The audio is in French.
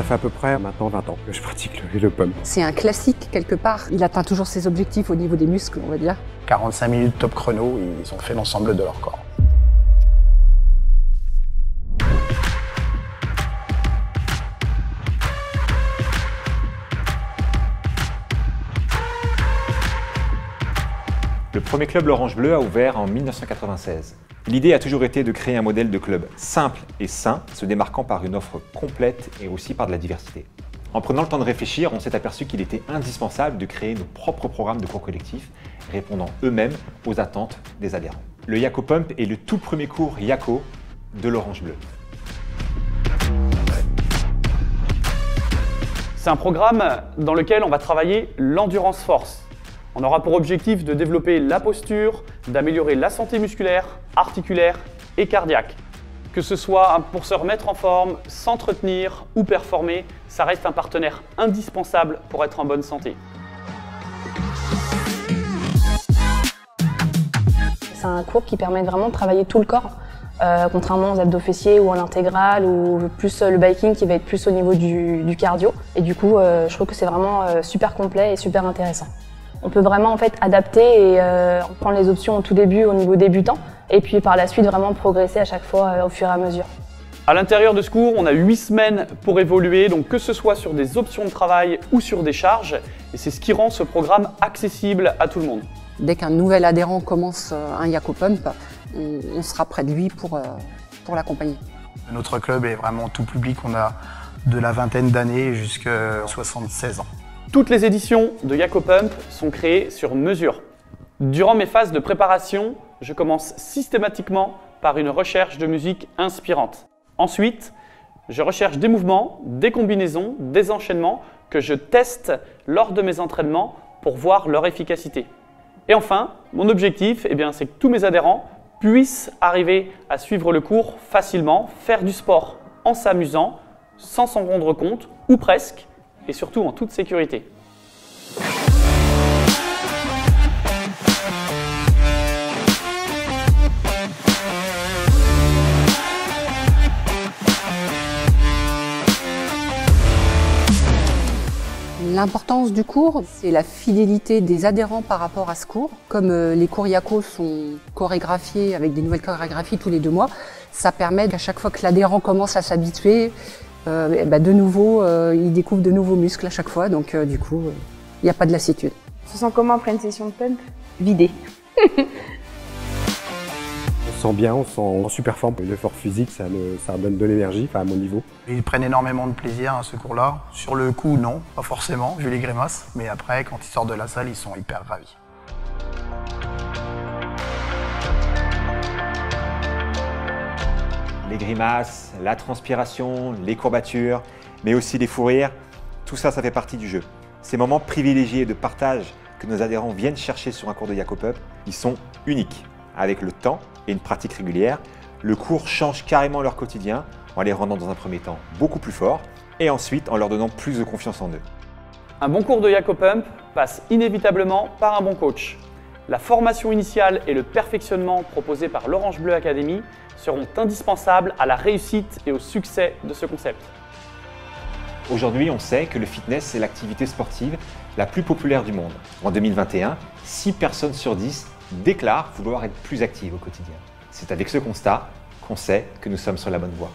fait à peu près maintenant 20 ans que je pratique le pump. C'est un classique quelque part. Il atteint toujours ses objectifs au niveau des muscles, on va dire. 45 minutes top chrono, ils ont fait l'ensemble de leur corps. Le premier club l'Orange Bleu a ouvert en 1996. L'idée a toujours été de créer un modèle de club simple et sain, se démarquant par une offre complète et aussi par de la diversité. En prenant le temps de réfléchir, on s'est aperçu qu'il était indispensable de créer nos propres programmes de cours collectifs, répondant eux-mêmes aux attentes des adhérents. Le Yako Pump est le tout premier cours Yako de l'Orange Bleu. C'est un programme dans lequel on va travailler l'endurance force. On aura pour objectif de développer la posture, d'améliorer la santé musculaire, articulaire et cardiaque. Que ce soit pour se remettre en forme, s'entretenir ou performer, ça reste un partenaire indispensable pour être en bonne santé. C'est un cours qui permet vraiment de travailler tout le corps, contrairement aux abdos fessiers ou à l'intégrale ou plus le biking qui va être plus au niveau du cardio. Et du coup, je trouve que c'est vraiment super complet et super intéressant. On peut vraiment en fait adapter et prendre les options au tout début au niveau débutant et puis par la suite vraiment progresser à chaque fois au fur et à mesure. À l'intérieur de ce cours, on a 8 semaines pour évoluer, donc que ce soit sur des options de travail ou sur des charges, et c'est ce qui rend ce programme accessible à tout le monde. Dès qu'un nouvel adhérent commence un Yako Pump, on sera près de lui pour l'accompagner. Notre club est vraiment tout public, on a de la vingtaine d'années jusqu'à 76 ans. Toutes les éditions de Yako Pump sont créées sur mesure. Durant mes phases de préparation, je commence systématiquement par une recherche de musique inspirante. Ensuite, je recherche des mouvements, des combinaisons, des enchaînements que je teste lors de mes entraînements pour voir leur efficacité. Et enfin, mon objectif, c'est que tous mes adhérents puissent arriver à suivre le cours facilement, faire du sport en s'amusant, sans s'en rendre compte, ou presque, et surtout en toute sécurité. L'importance du cours, c'est la fidélité des adhérents par rapport à ce cours. Comme les cours Yako sont chorégraphiés avec des nouvelles chorégraphies tous les 2 mois, ça permet qu'à chaque fois que l'adhérent commence à s'habituer, de nouveau, il découvre de nouveaux muscles à chaque fois, donc du coup, il n'y a pas de lassitude. On se sent comment après une session de pump? Vidé. On se sent bien, on se sent en super forme. L'effort physique, ça donne de l'énergie, à mon niveau. Ils prennent énormément de plaisir à ce cours-là. Sur le coup, non, pas forcément, vu les grimaces. Mais après, quand ils sortent de la salle, ils sont hyper ravis. Les grimaces, la transpiration, les courbatures, mais aussi les fous rires, tout ça, ça fait partie du jeu. Ces moments privilégiés de partage que nos adhérents viennent chercher sur un cours de Yako Pump, ils sont uniques. Avec le temps et une pratique régulière, le cours change carrément leur quotidien en les rendant dans un premier temps beaucoup plus forts et ensuite en leur donnant plus de confiance en eux. Un bon cours de Yako Pump passe inévitablement par un bon coach. La formation initiale et le perfectionnement proposés par l'Orange Bleu Academy seront indispensables à la réussite et au succès de ce concept. Aujourd'hui, on sait que le fitness est l'activité sportive la plus populaire du monde. En 2021, 6 personnes sur 10 déclarent vouloir être plus actives au quotidien. C'est avec ce constat qu'on sait que nous sommes sur la bonne voie.